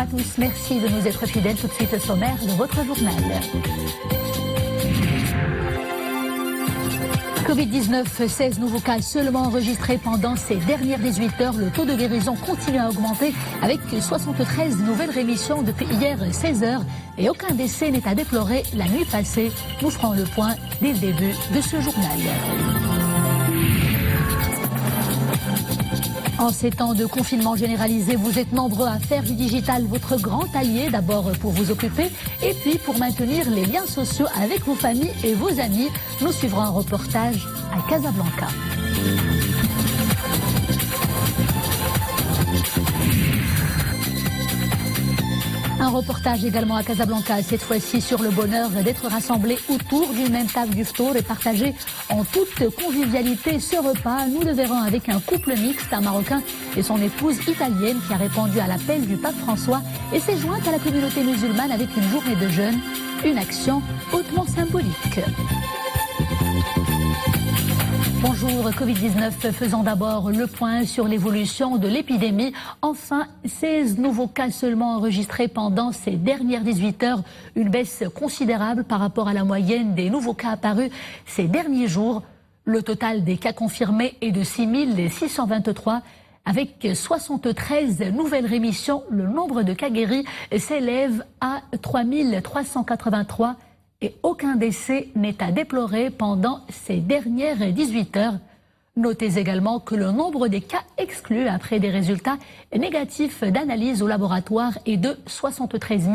à tous, merci de nous être fidèles. Tout de suite au sommaire de votre journal. Covid-19, 16 nouveaux cas seulement enregistrés pendant ces dernières 18 heures. Le taux de guérison continue à augmenter avec 73 nouvelles rémissions depuis hier 16 heures et aucun décès n'est à déplorer la nuit passée. Nous ferons le point dès le début de ce journal. En ces temps de confinement généralisé, vous êtes nombreux à faire du digital votre grand allié, d'abord pour vous occuper et puis pour maintenir les liens sociaux avec vos familles et vos amis. Nous suivrons un reportage à Casablanca. Un reportage également à Casablanca, cette fois-ci sur le bonheur d'être rassemblés autour d'une même table du ftour et partager en toute convivialité ce repas. Nous le verrons avec un couple mixte, un Marocain et son épouse italienne qui a répondu à l'appel du pape François et s'est jointe à la communauté musulmane avec une journée de jeûne, une action hautement symbolique. Bonjour, Covid-19, faisons d'abord le point sur l'évolution de l'épidémie. Enfin, 16 nouveaux cas seulement enregistrés pendant ces dernières 18 heures, une baisse considérable par rapport à la moyenne des nouveaux cas apparus ces derniers jours. Le total des cas confirmés est de 6623. Avec 73 nouvelles rémissions, le nombre de cas guéris s'élève à 3383. Et aucun décès n'est à déplorer pendant ces dernières 18 heures. Notez également que le nombre des cas exclus après des résultats négatifs d'analyse au laboratoire est de 73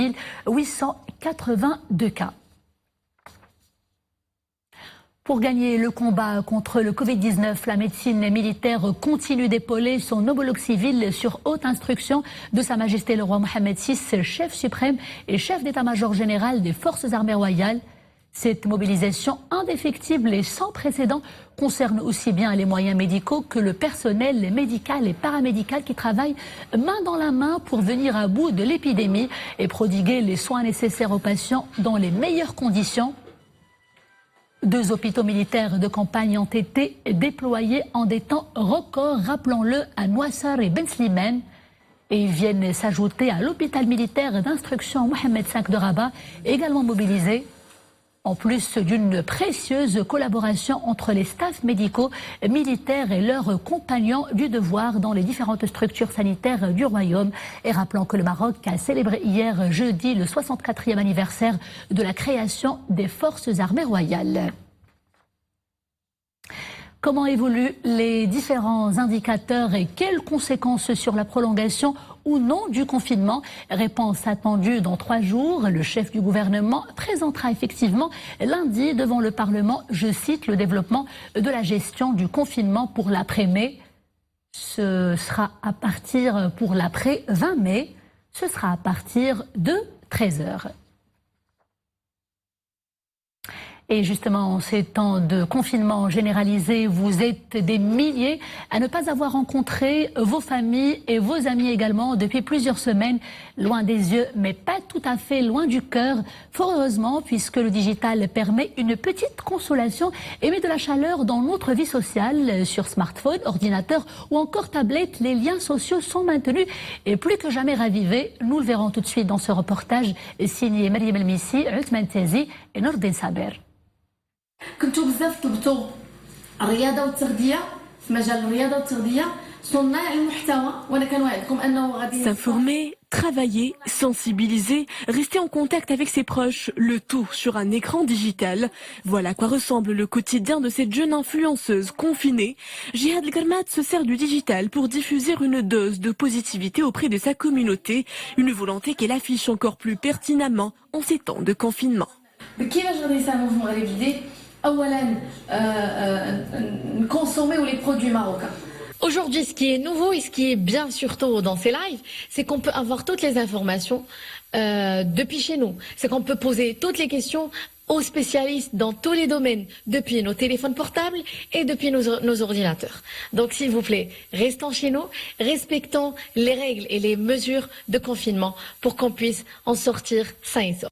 882 cas. Pour gagner le combat contre le Covid-19, la médecine militaire continue d'épauler son homologue civil sur haute instruction de Sa Majesté le roi Mohammed VI, chef suprême et chef d'état-major général des forces armées royales. Cette mobilisation indéfectible et sans précédent concerne aussi bien les moyens médicaux que le personnel médical et paramédical qui travaillent main dans la main pour venir à bout de l'épidémie et prodiguer les soins nécessaires aux patients dans les meilleures conditions. 2 hôpitaux militaires de campagne ont été déployés en des temps records, rappelons-le, à Nouassar et Ben Slimane. Et ils viennent s'ajouter à l'hôpital militaire d'instruction Mohammed V de Rabat, également mobilisé, en plus d'une précieuse collaboration entre les staffs médicaux, militaires et leurs compagnons du devoir dans les différentes structures sanitaires du royaume. Et rappelons que le Maroc a célébré hier jeudi le 64e anniversaire de la création des forces armées royales. Comment évoluent les différents indicateurs et quelles conséquences sur la prolongation ou non du confinement? Réponse attendue dans 3 jours. Le chef du gouvernement présentera effectivement lundi devant le Parlement, je cite, le développement de la gestion du confinement pour l'après-mai. Ce sera à partir pour l'après 20 mai. Ce sera à partir de 13h. Et justement, en ces temps de confinement généralisé, vous êtes des milliers à ne pas avoir rencontré vos familles et vos amis également depuis plusieurs semaines, loin des yeux, mais pas tout à fait loin du cœur. Fort heureusement, puisque le digital permet une petite consolation et met de la chaleur dans notre vie sociale. Sur smartphone, ordinateur ou encore tablette, les liens sociaux sont maintenus et plus que jamais ravivés. Nous le verrons tout de suite dans ce reportage signé Mariam El-Missi, Othman Tazi et Nordin Saber. كنتو بزاف طلبتوا الرياضه والتغذيه في مجال الرياضه والتغذيه صناع المحتوى وانا كنوعدكم انه غادي s'informer, travailler, sensibiliser, rester en contact avec ses proches, le tout sur un écran digital. Voilà à quoi ressemble le quotidien de cette jeune influenceuse confinée. Jihad El-Garmat se sert du digital pour diffuser une dose de positivité auprès de sa communauté, une volonté qu'elle affiche encore plus pertinemment en ces temps de confinement. كيفاش غادي نساهموا في المغرب الجديد اولا نكونسوميو les produits marocains. Aujourd'hui, ce qui est nouveau et ce qui est bien surtout dans ces lives, c'est qu'on peut avoir toutes les informations depuis chez nous. C'est qu'on peut poser toutes les questions aux spécialistes dans tous les domaines, depuis nos téléphones portables et depuis nos ordinateurs. Donc s'il vous plaît, restons chez nous, respectons les règles et les mesures de confinement pour qu'on puisse en sortir sain et sauf.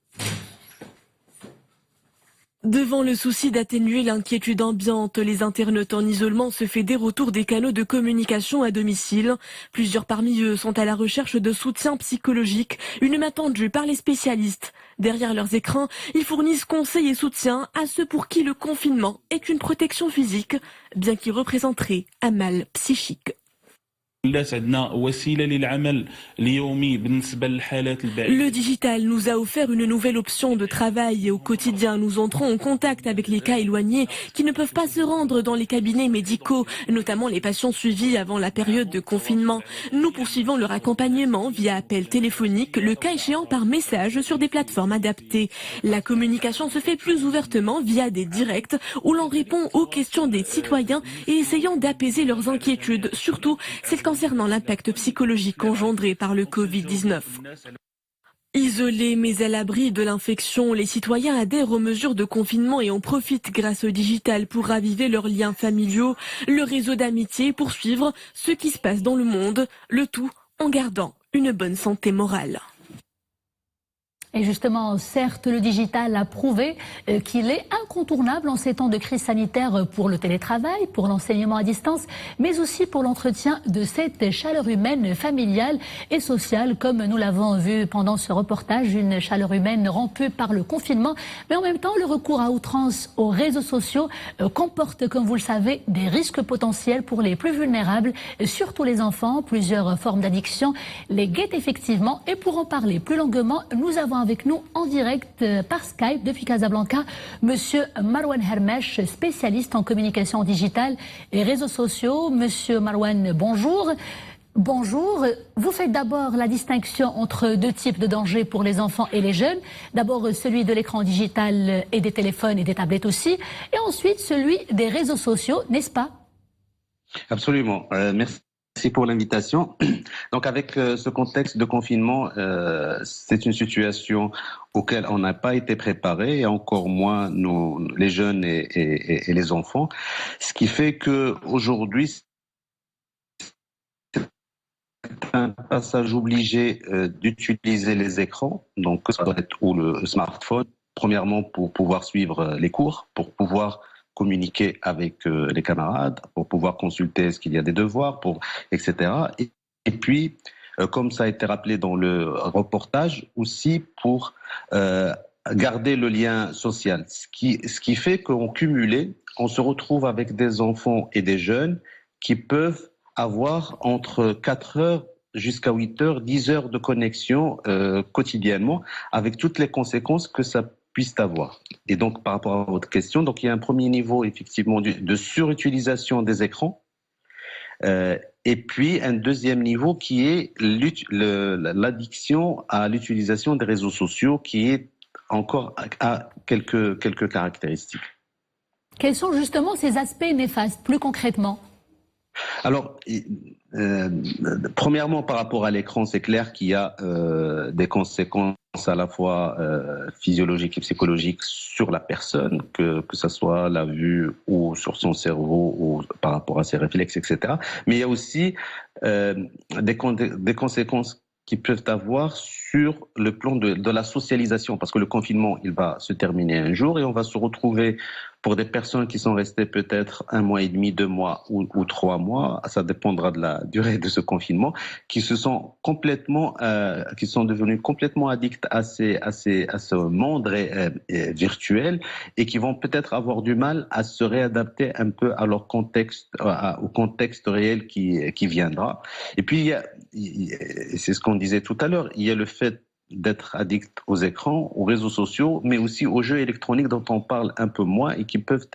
Devant le souci d'atténuer l'inquiétude ambiante, les internautes en isolement se fédèrent autour des canaux de communication à domicile. Plusieurs parmi eux sont à la recherche de soutien psychologique, une main tendue par les spécialistes. Derrière leurs écrans, ils fournissent conseils et soutien à ceux pour qui le confinement est une protection physique, bien qu'il représenterait un mal psychique. Le digital nous a offert une nouvelle option de travail et au quotidien, nous entrons en contact avec les cas éloignés qui ne peuvent pas se rendre dans les cabinets médicaux, notamment les patients suivis avant la période de confinement. Nous poursuivons leur accompagnement via appel téléphonique, le cas échéant par message sur des plateformes adaptées. La communication se fait plus ouvertement via des directs où l'on répond aux questions des citoyens et essayant d'apaiser leurs inquiétudes, surtout celles concernant l'impact psychologique engendré par le Covid-19. Isolés mais à l'abri de l'infection, les citoyens adhèrent aux mesures de confinement et en profitent grâce au digital pour raviver leurs liens familiaux, le réseau d'amitié, pour suivre ce qui se passe dans le monde, le tout en gardant une bonne santé morale. Et justement, certes, le digital a prouvé qu'il est incontournable en ces temps de crise sanitaire pour le télétravail, pour l'enseignement à distance, mais aussi pour l'entretien de cette chaleur humaine familiale et sociale, comme nous l'avons vu pendant ce reportage, une chaleur humaine rompue par le confinement. Mais en même temps, le recours à outrance aux réseaux sociaux comporte, comme vous le savez, des risques potentiels pour les plus vulnérables, surtout les enfants. Plusieurs formes d'addiction les guettent effectivement. Et pour en parler plus longuement, nous avons avec nous en direct par Skype depuis Casablanca, Monsieur Marwan Hermesh, spécialiste en communication digitale et réseaux sociaux. Monsieur Marwan, bonjour. Bonjour. Vous faites d'abord la distinction entre deux types de dangers pour les enfants et les jeunes. D'abord celui de l'écran digital et des téléphones et des tablettes aussi. Et ensuite celui des réseaux sociaux, n'est-ce pas? Absolument. Merci. Merci pour l'invitation. Donc avec ce contexte de confinement, c'est une situation auquel on n'a pas été préparé, et encore moins nous, les jeunes et les enfants. Ce qui fait qu'aujourd'hui, c'est un passage obligé d'utiliser les écrans, donc ça doit être ou le smartphone, premièrement pour pouvoir suivre les cours, pour pouvoir communiquer avec les camarades, pour pouvoir consulter est-ce qu'il y a des devoirs, etc. Et puis, comme ça a été rappelé dans le reportage, aussi pour garder le lien social. Ce qui fait qu'en cumulé, on se retrouve avec des enfants et des jeunes qui peuvent avoir entre 4 heures jusqu'à 8 heures, 10 heures de connexion quotidiennement, avec toutes les conséquences que ça puissent avoir. Et donc, par rapport à votre question, donc il y a un premier niveau, effectivement, de surutilisation des écrans, et puis un deuxième niveau qui est l'addiction à l'utilisation des réseaux sociaux, qui est encore à quelques caractéristiques. Quels sont justement ces aspects néfastes, plus concrètement ? Alors, premièrement, par rapport à l'écran, c'est clair qu'il y a des conséquences à la fois physiologiques et psychologiques sur la personne, que ce soit la vue ou sur son cerveau ou par rapport à ses réflexes, etc. Mais il y a aussi des conséquences qui peuvent avoir sur le plan de la socialisation, parce que le confinement, il va se terminer un jour et on va se retrouver pour des personnes qui sont restées peut-être 1 mois et demi, 2 mois ou 3 mois, ça dépendra de la durée de ce confinement, qui sont devenus complètement addicts à ce monde virtuel et qui vont peut-être avoir du mal à se réadapter un peu à leur contexte, au contexte réel qui viendra. Et puis, c'est ce qu'on disait tout à l'heure, il y a le fait d'être addict aux écrans, aux réseaux sociaux, mais aussi aux jeux électroniques dont on parle un peu moins et qui peuvent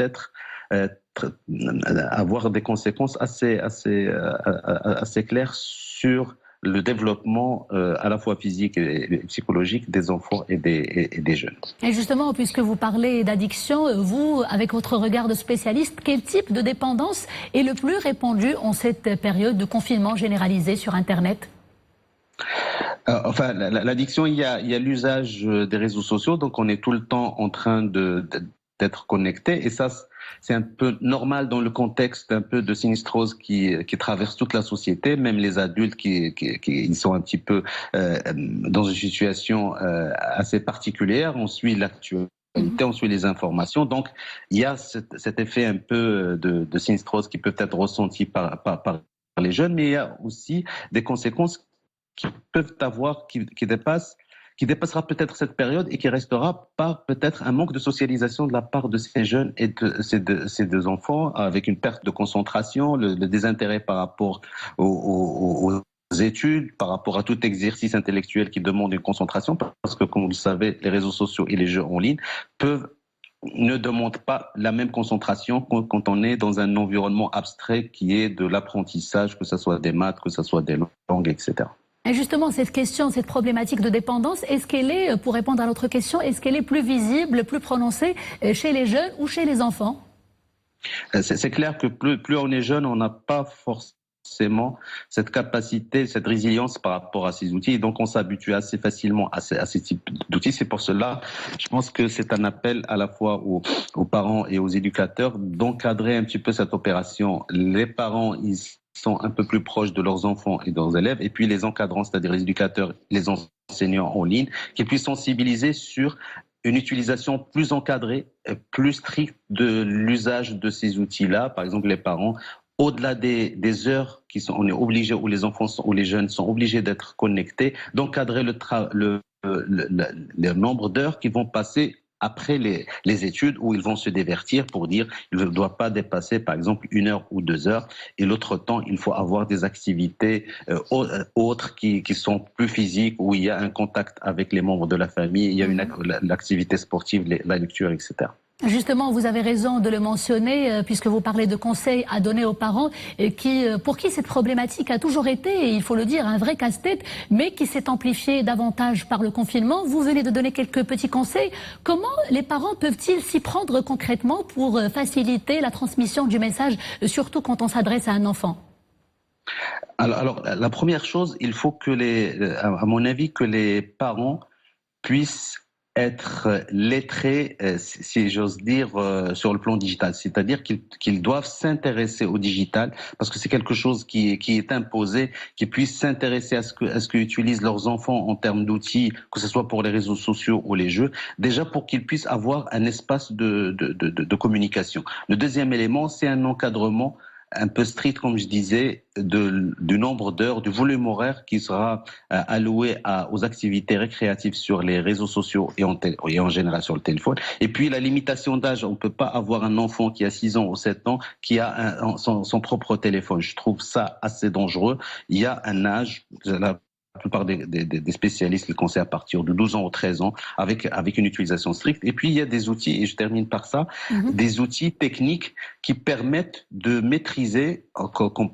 avoir des conséquences assez claires sur le développement à la fois physique et psychologique des enfants et des jeunes. Et justement, puisque vous parlez d'addiction, vous, avec votre regard de spécialiste, quel type de dépendance est le plus répandu en cette période de confinement généralisé sur Internet ? Enfin, l'addiction, il y a l'usage des réseaux sociaux, donc on est tout le temps en train d'être connecté, et ça, c'est un peu normal dans le contexte un peu de sinistrose qui traverse toute la société, même les adultes qui sont un petit peu dans une situation assez particulière. On suit l'actualité on suit les informations. Donc, il y a cet effet un peu de sinistrose qui peut être ressenti par les jeunes, mais il y a aussi des conséquences qui peuvent avoir, qui dépassera peut-être cette période et qui restera par peut-être un manque de socialisation de la part de ces jeunes et de ces deux enfants, avec une perte de concentration, le désintérêt par rapport aux études, par rapport à tout exercice intellectuel qui demande une concentration, parce que, comme vous le savez, les réseaux sociaux et les jeux en ligne ne demandent pas la même concentration quand on est dans un environnement abstrait qui est de l'apprentissage, que ce soit des maths, que ce soit des langues, etc. Et justement, cette question, cette problématique de dépendance, est-ce qu'elle est, pour répondre à notre question, est-ce qu'elle est plus visible, plus prononcée chez les jeunes ou chez les enfants? C'est clair que plus on est jeune, on n'a pas forcément cette capacité, cette résilience par rapport à ces outils. Et donc, on s'habitue assez facilement à ces types d'outils. C'est pour cela, je pense que c'est un appel à la fois aux parents et aux éducateurs d'encadrer un petit peu cette opération. Les parents, ils sont un peu plus proches de leurs enfants et de leurs élèves, et puis les encadrants, c'est-à-dire les éducateurs, les enseignants en ligne, qui puissent sensibiliser sur une utilisation plus encadrée, plus stricte de l'usage de ces outils-là. Par exemple, les parents, au-delà des heures on est obligé, où les enfants ou les jeunes sont obligés d'être connectés, d'encadrer le nombre d'heures qu'ils vont passer après les études, où ils vont se divertir, pour dire qu'ils ne doivent pas dépasser par exemple 1 heure ou 2 heures, et l'autre temps il faut avoir des activités autres qui sont plus physiques, où il y a un contact avec les membres de la famille, il y a l'activité sportive, la lecture, etc. Justement, vous avez raison de le mentionner, puisque vous parlez de conseils à donner aux parents, pour qui cette problématique a toujours été, il faut le dire, un vrai casse-tête, mais qui s'est amplifié davantage par le confinement. Vous venez de donner quelques petits conseils. Comment les parents peuvent-ils s'y prendre concrètement pour faciliter la transmission du message, surtout quand on s'adresse à un enfant? Alors, la première chose, il faut à mon avis, que les parents puissent être lettrés, si j'ose dire, sur le plan digital. C'est-à-dire qu'ils doivent s'intéresser au digital, parce que c'est quelque chose qui est imposé, qu'ils puissent s'intéresser à ce que utilisent leurs enfants en termes d'outils, que ce soit pour les réseaux sociaux ou les jeux, déjà pour qu'ils puissent avoir un espace de communication. Le deuxième élément, c'est un encadrement un peu strict, comme je disais, du nombre d'heures, du volume horaire qui sera alloué aux activités récréatives sur les réseaux sociaux et en général sur le téléphone. Et puis la limitation d'âge, on ne peut pas avoir un enfant qui a 6 ans ou 7 ans qui a son propre téléphone. Je trouve ça assez dangereux. Il y a un âge, la plupart des spécialistes le conseillent à partir de 12 ans ou 13 ans, avec une utilisation stricte. Et puis, il y a des outils, et je termine par ça, des outils techniques qui permettent de maîtriser, qu'on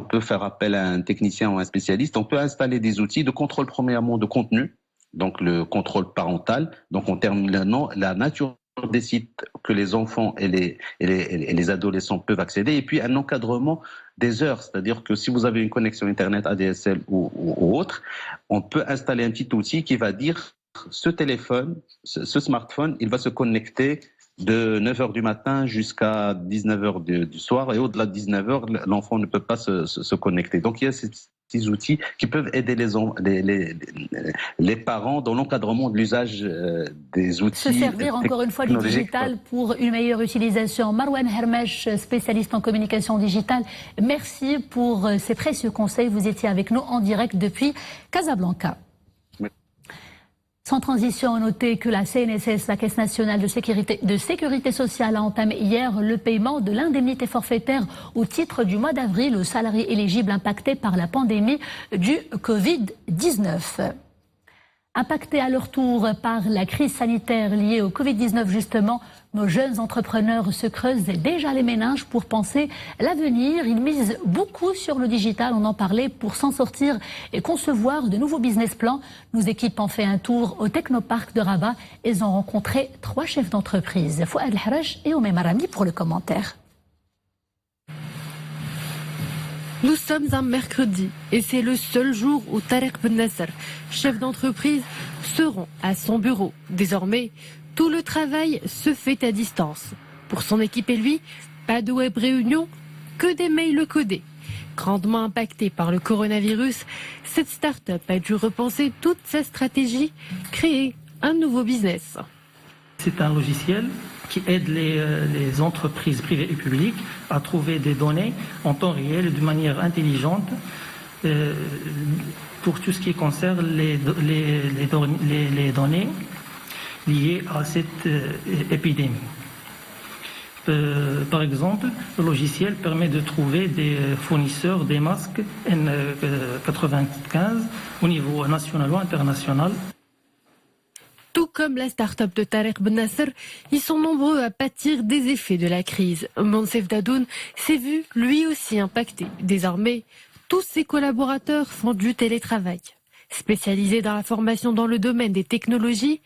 peut faire appel à un technicien ou un spécialiste. On peut installer des outils de contrôle, premièrement, de contenu, donc le contrôle parental, donc en termes de la nature des sites que les enfants et les adolescents peuvent accéder, et puis un encadrement des heures, c'est-à-dire que si vous avez une connexion Internet ADSL ou autre, on peut installer un petit outil qui va dire ce téléphone, ce smartphone, il va se connecter de 9h du matin jusqu'à 19h du soir, et au-delà de 19h, l'enfant ne peut pas se connecter. Donc il y a ces outils qui peuvent aider les parents dans l'encadrement de l'usage des outils. Se servir encore une fois du digital pour une meilleure utilisation. Marwan Hermesh, spécialiste en communication digitale, merci pour ces précieux conseils. Vous étiez avec nous en direct depuis Casablanca. Sans transition, notez que la CNSS, la Caisse nationale de sécurité sociale, a entamé hier le paiement de l'indemnité forfaitaire au titre du mois d'avril aux salariés éligibles impactés par la pandémie du Covid-19. Impactés à leur tour par la crise sanitaire liée au Covid-19 justement, nos jeunes entrepreneurs se creusent déjà les méninges pour penser l'avenir. Ils misent beaucoup sur le digital, on en parlait, pour s'en sortir et concevoir de nouveaux business plans. Nos équipes ont fait un tour au Technopark de Rabat. Elles ont rencontré 3 chefs d'entreprise, Fouad El-Haraj et Oumé Marami pour le commentaire. Nous sommes un mercredi et c'est le seul jour où Tarek Ben Nasser, chef d'entreprise, se rend à son bureau. Désormais, tout le travail se fait à distance. Pour son équipe et lui, pas de web réunion, que des mails codés. Grandement impactée par le coronavirus, cette start-up a dû repenser toute sa stratégie, créer un nouveau business. C'est un logiciel qui aide les entreprises privées et publiques à trouver des données en temps réel et de manière intelligente pour tout ce qui concerne les données liées à cette épidémie. Par exemple, le logiciel permet de trouver des fournisseurs des masques N95 au niveau national ou international. Tout comme la start-up de Tariq Ben Nasser, ils sont nombreux à pâtir des effets de la crise. Monsef Dadoun s'est vu lui aussi impacté. Désormais, tous ses collaborateurs font du télétravail. Spécialisée dans la formation dans le domaine des technologies,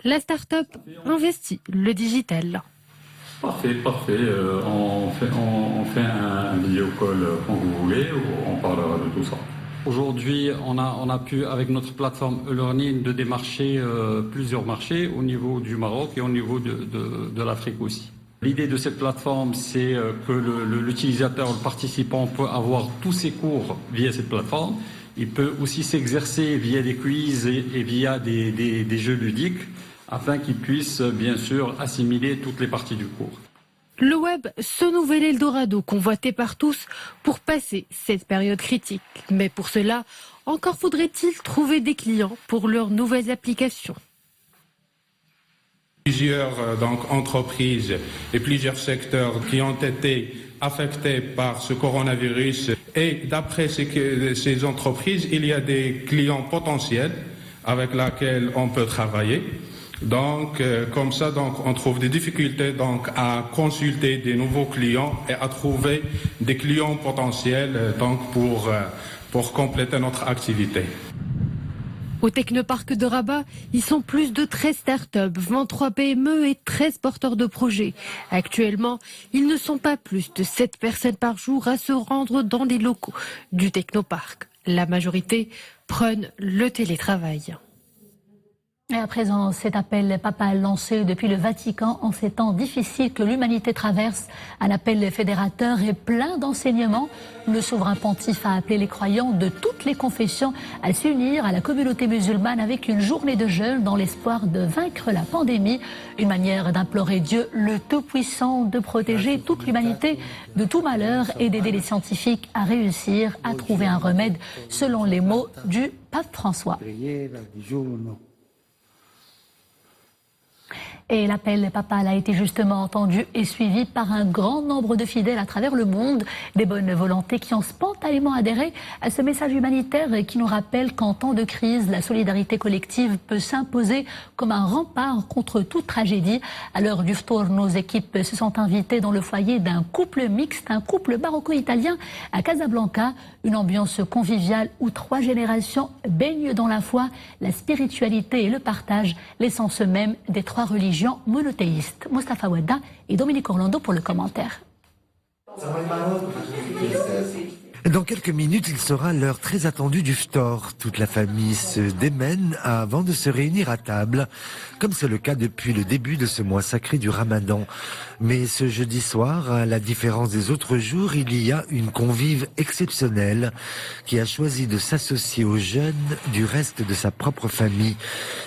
la start-up investit le digital. Parfait. On fait un vidéo call quand vous voulez, on parlera de tout ça. Aujourd'hui, on a pu, avec notre plateforme e-learning, de démarcher plusieurs marchés au niveau du Maroc et au niveau de l'Afrique aussi. L'idée de cette plateforme, c'est que l'utilisateur, le participant peut avoir tous ses cours via cette plateforme. Il peut aussi s'exercer via des quiz et via des jeux ludiques, afin qu'il puisse bien sûr assimiler toutes les parties du cours. Le web, ce nouvel Eldorado convoité par tous pour passer cette période critique. Mais pour cela, encore faudrait-il trouver des clients pour leurs nouvelles applications. Plusieurs entreprises et plusieurs secteurs qui ont été affectés par ce coronavirus. Et d'après ces entreprises, il y a des clients potentiels avec lesquels on peut travailler. Donc, comme ça, on trouve des difficultés à consulter des nouveaux clients et à trouver des clients potentiels pour compléter notre activité. Au Technoparc de Rabat, ils sont plus de 13 startups, 23 PME et 13 porteurs de projets. Actuellement, ils ne sont pas plus de 7 personnes par jour à se rendre dans les locaux du Technoparc. La majorité prennent le télétravail. Et à présent, cet appel papal lancé depuis le Vatican en ces temps difficiles que l'humanité traverse, un appel fédérateur et plein d'enseignements. Le souverain pontife a appelé les croyants de toutes les confessions à s'unir à la communauté musulmane avec une journée de jeûne dans l'espoir de vaincre la pandémie. Une manière d'implorer Dieu, le Tout-Puissant, de protéger toute l'humanité de tout malheur et d'aider les scientifiques à réussir à trouver un remède, selon les mots du pape François. Et l'appel papal a été justement entendu et suivi par un grand nombre de fidèles à travers le monde, des bonnes volontés qui ont spontanément adhéré à ce message humanitaire qui nous rappelle qu'en temps de crise, la solidarité collective peut s'imposer comme un rempart contre toute tragédie. À l'heure du ftour, nos équipes se sont invitées dans le foyer d'un couple mixte, un couple maroco-italien à Casablanca, une ambiance conviviale où 3 générations baignent dans la foi, la spiritualité et le partage, l'essence même des 3 religions monothéistes. Mostafa Ouadda et Dominique Orlando pour le commentaire. Dans quelques minutes, il sera l'heure très attendue du ftor. Toute la famille se démène avant de se réunir à table, comme c'est le cas depuis le début de ce mois sacré du Ramadan. Mais ce jeudi soir, à la différence des autres jours, il y a une convive exceptionnelle qui a choisi de s'associer aux jeunes du reste de sa propre famille.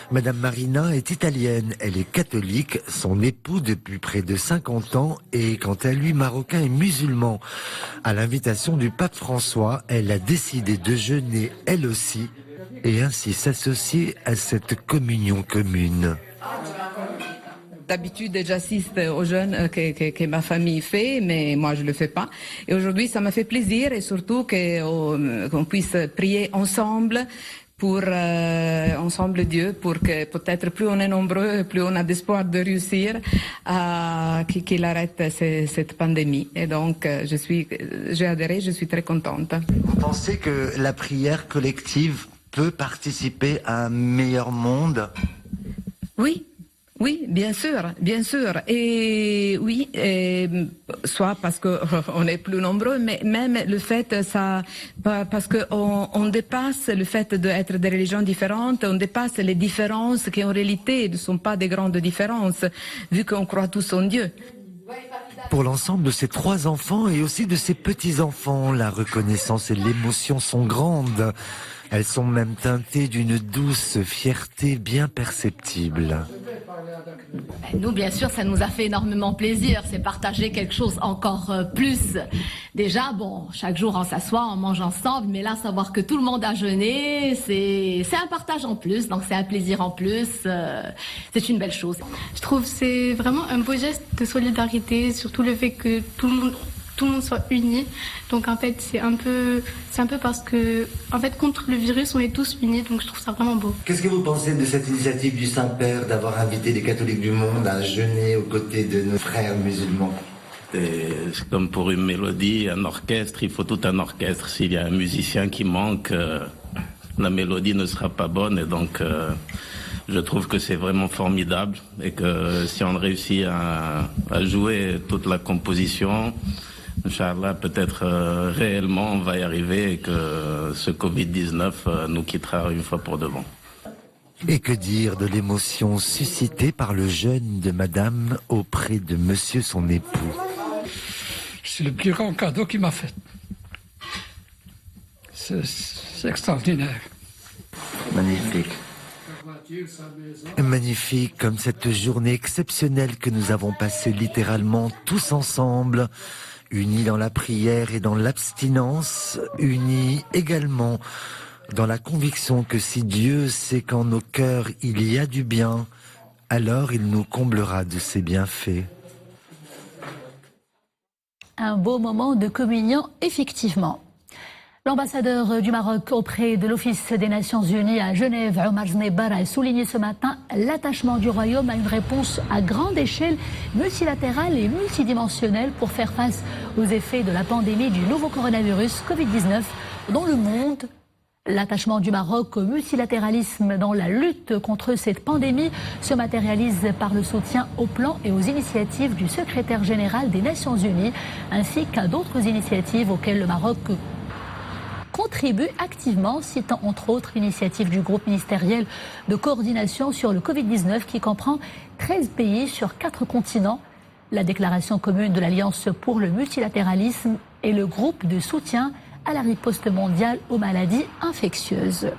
Madame Marina est italienne, elle est catholique, son époux depuis près de 50 ans est quant à lui marocain et musulman. À l'invitation du pape François, elle a décidé de jeûner elle aussi et ainsi s'associer à cette communion commune. D'habitude, j'assiste aux jeûnes que ma famille fait, mais moi je le fais pas. Et aujourd'hui, ça m'a fait plaisir et surtout qu'on puisse prier ensemble pour ensemble Dieu, pour que peut-être plus on est nombreux, plus on a d'espoir de réussir qu'il arrête cette pandémie. Et donc, j'ai adhéré, je suis très contente. Vous pensez que la prière collective peut participer à un meilleur monde ? Oui, bien sûr. Et oui, soit parce que on est plus nombreux, mais même le fait parce que on dépasse le fait d'être des religions différentes, on dépasse les différences qui en réalité ne sont pas des grandes différences, vu qu'on croit tous en Dieu. Pour l'ensemble de ces 3 enfants et aussi de ces petits-enfants, la reconnaissance et l'émotion sont grandes. Elles sont même teintées d'une douce fierté bien perceptible. Nous, bien sûr, ça nous a fait énormément plaisir. C'est partager quelque chose encore plus. Déjà, bon, chaque jour on s'assoit, on mange ensemble, mais là, savoir que tout le monde a jeûné, c'est un partage en plus, donc c'est un plaisir en plus. C'est une belle chose. Je trouve que c'est vraiment un beau geste de solidarité, surtout le fait que tout le monde soit uni. Donc en fait, c'est un peu parce que en fait contre le virus, on est tous unis, donc je trouve ça vraiment beau. Qu'est-ce que vous pensez de cette initiative du Saint-Père d'avoir invité les catholiques du monde à jeûner aux côtés de nos frères musulmans? C'est comme pour une mélodie, un orchestre, il faut tout un orchestre. S'il y a un musicien qui manque, la mélodie ne sera pas bonne, et donc je trouve que c'est vraiment formidable, et que si on réussit à jouer toute la composition, Inch'Allah, peut-être réellement on va y arriver, et que ce Covid-19 nous quittera une fois pour de bon. Et que dire de l'émotion suscitée par le jeûne de Madame auprès de Monsieur son époux? C'est le plus grand cadeau qu'il m'a fait. C'est extraordinaire. Magnifique. Magnifique comme cette journée exceptionnelle que nous avons passée littéralement tous ensemble, unis dans la prière et dans l'abstinence, unis également dans la conviction que si Dieu sait qu'en nos cœurs il y a du bien, alors il nous comblera de ses bienfaits. Un beau moment de communion, effectivement. L'ambassadeur du Maroc auprès de l'Office des Nations Unies à Genève, Omar Znebar, a souligné ce matin l'attachement du Royaume à une réponse à grande échelle, multilatérale et multidimensionnelle pour faire face aux effets de la pandémie du nouveau coronavirus Covid-19 dans le monde. L'attachement du Maroc au multilatéralisme dans la lutte contre cette pandémie se matérialise par le soutien au plan et aux initiatives du secrétaire général des Nations Unies, ainsi qu'à d'autres initiatives auxquelles le Maroc contribue activement, citant entre autres l'initiative du groupe ministériel de coordination sur le Covid-19 qui comprend 13 pays sur 4 continents, la déclaration commune de l'Alliance pour le multilatéralisme et le groupe de soutien à la riposte mondiale aux maladies infectieuses.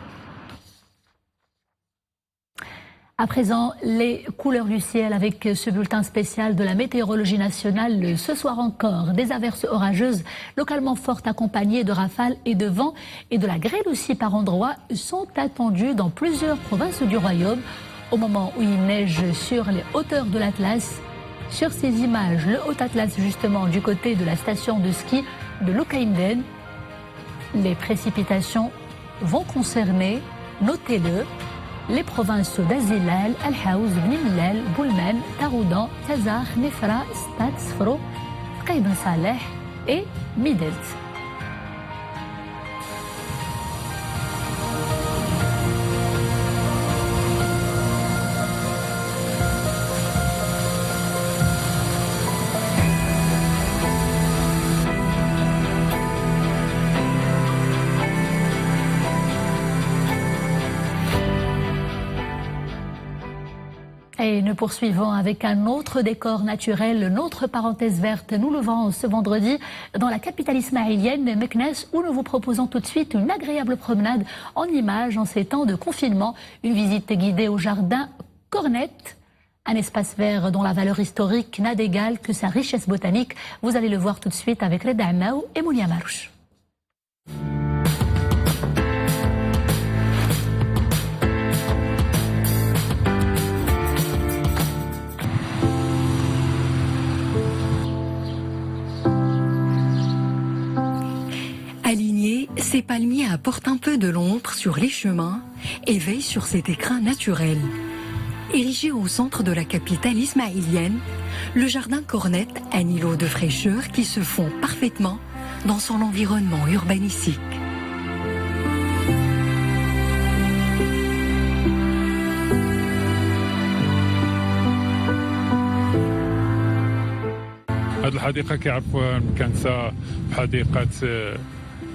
À présent, les couleurs du ciel avec ce bulletin spécial de la météorologie nationale. Ce soir encore, des averses orageuses localement fortes accompagnées de rafales et de vents et de la grêle aussi par endroits sont attendues dans plusieurs provinces du royaume au moment où il neige sur les hauteurs de l'Atlas. Sur ces images, le Haut Atlas justement du côté de la station de ski de Loukaïmden. Les précipitations vont concerner, notez-le, les provinces d'Azilal, Al-Haouz, Bni Mellal, Boulman, Taroudan, Tazar, Nefra, Stad, Sfro, Qaïb Saleh et Midelt. Et nous poursuivons avec un autre décor naturel, une autre parenthèse verte. Nous l'ouvrons ce vendredi dans la capitale ismaélienne, Meknès, où nous vous proposons tout de suite une agréable promenade en images en ces temps de confinement. Une visite guidée au jardin Cornette, un espace vert dont la valeur historique n'a d'égal que sa richesse botanique. Vous allez le voir tout de suite avec Reda Amaou et Mounia Marouche. Alignés, ces palmiers apportent un peu de l'ombre sur les chemins et veillent sur cet écrin naturel. Érigé au centre de la capitale ismaélienne, le jardin Cornette, un îlot de fraîcheur qui se fond parfaitement dans son environnement urbanistique. هذه الحديقة كيعرفوها مكانتها بحديقة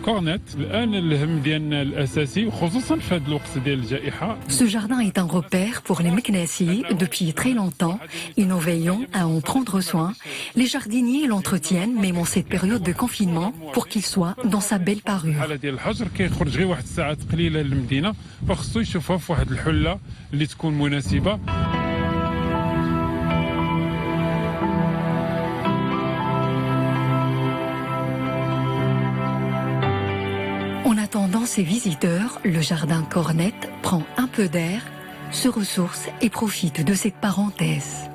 كورنيت. الآن الهم ديالنا الأساسي وخصوصا في هذا الوقت ديال الجائحة. Ce jardin est un repère pour les Meknessi depuis très longtemps et nous veillons à en prendre soin. Les jardiniers l'entretiennent même en cette période de confinement pour qu'il soit dans sa belle parure. الحالة ديال الحجر كيخرج غير واحد الساعات قليلة للمدينة فخصو يشوفها في واحد الحلة اللي تكون مناسبة. ses visiteurs, le jardin Cornette prend un peu d'air, se ressource et profite de cette parenthèse.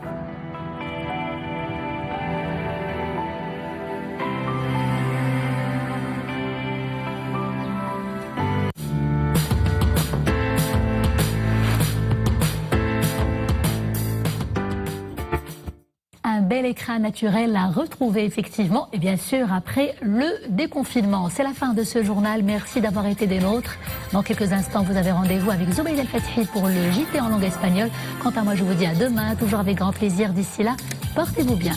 Un bel écrin naturel à retrouver effectivement et bien sûr après le déconfinement. C'est la fin de ce journal, merci d'avoir été des nôtres. Dans quelques instants vous avez rendez-vous avec Zoubeida El Fathi pour le JT en langue espagnole. Quant à moi je vous dis à demain, toujours avec grand plaisir. D'ici là, portez-vous bien.